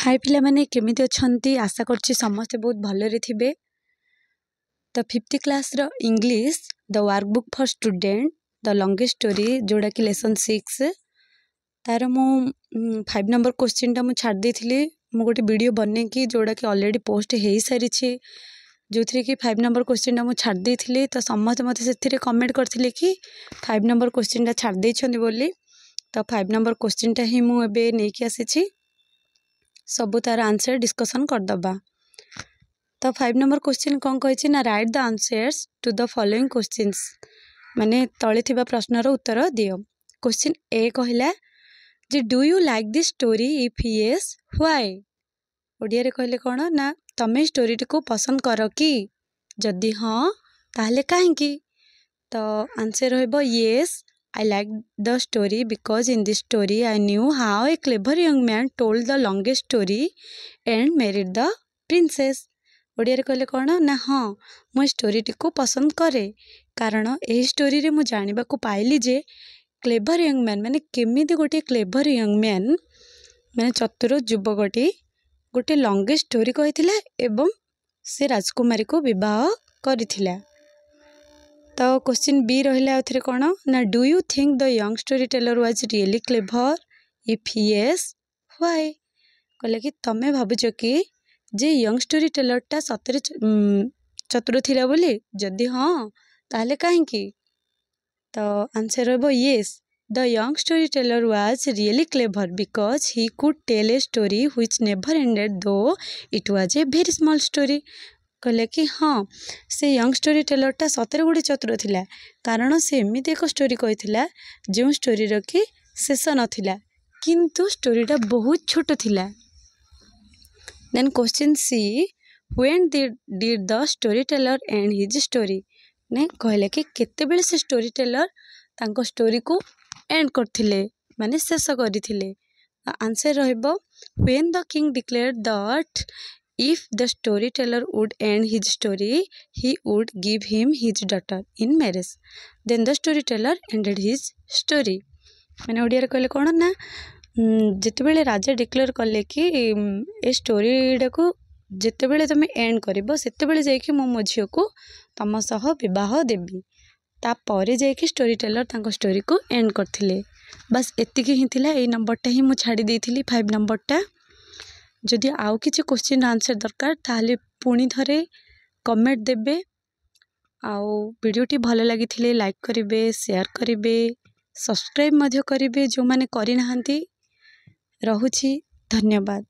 हाय पिला माने केमिति अछंती आशा करछि समस्त बहुत भलरे थिबे। तो 5th क्लास रो English the workbook for student the longest story जोड़ा कि लेसन 6 तार मु 5 नंबर क्वेश्चन टा मु छाड़ देथिली मु गोटे वीडियो बने कि जोड़ा कि ऑलरेडी पोस्ट हे सारी छी जो थी कि 5 नंबर क्वेश्चन टा मु छाड़ देथिली। तो समस्त मते सेथिरे कमेंट करथिले कि 5 नंबर क्वेश्चन टा छाड़ देछंदी बोली। तो 5 नंबर क्वेश्चन टा ही मु एबे नै कि आसी छी सबू तार आंसर डिस्कशन करदबा। तो 5 नंबर क्वेश्चन कौन कही ना write the answers to the following questions माने तले थिबा प्रश्नर उत्तर दियो। क्वेश्चन ए कहला जे do you like this story if yes why. Odia रे कहले कोन ना तमे स्टोरी को पसंद करो कि जदी हां ताहले काहे की। तो आंसर होइबो yes I like the story because in this story I knew how a clever young man told the longest story and married the princess। Odia रे कहले कोन ना हाँ मो स्टोरी को पसंद करे कारण ए स्टोरी रे मु जानिबा को पाइली जे क्लेवर यंग मैन माने केमिति गोटे क्लेवर यंग मैन माने चतुर युवकटी गोटे लॉन्गेस्ट स्टोरी कहिथिला एवं से राजकुमारी को विवाह करिथिला। तो क्वेश्चन बी रहिला उथरे कोन ना do you think the young storyteller was really clever if yes why. कहले कि तमे भाबुछ कि जे यंग स्टोरी टेलर टा सतरे चतुर थिला बोली जदी हां ताहले काहे की। तो आंसर रहबो yes the young storyteller was really clever because he could tell a story which never ended though it was a very small story. कहले कि हाँ से यंग स्टोरी टेलर टा सतरे गोटे चतुर थिला कारण से एमिति एक स्टोरी कहिथिला जो स्टोरी रो कि शेष नथिला किंतु स्टोरी टा बहुत छोट थिला। Then question C when did the storyteller end his story ने कहले कि केते बेले से स्टोरी टेलर तांको स्टोरी को एंड करथिले माने शेष करिथिले। आंसर रहइबो when the king declared that if the storyteller would end his story he would give him his daughter in marriage then the storyteller ended his story। माने ओडिया रे कहले कोन ना जते बेले राजा डिक्लेयर करले कि ए स्टोरी को जते बेले तमे एंड करबो सेते बेले जाय कि मो झियो को तम सह विवाह देबी ता परे जाय कि स्टोरी टेलर तांको स्टोरी को एंड करथिले। बस एतिकी ही थिला ए नंबर टा ही मु छाडी देथिली 5 नंबर टा। जदि आउ किछि क्वेश्चन आंसर दरकार ताहले पुणी थरे कमेंट देबे आउ वीडियोटी भल लागिथिले लाइक करिवे शेयर करिवे सब्सक्राइब मध्य करिवे जो माने करि नाहंती। रहुछि धन्यवाद।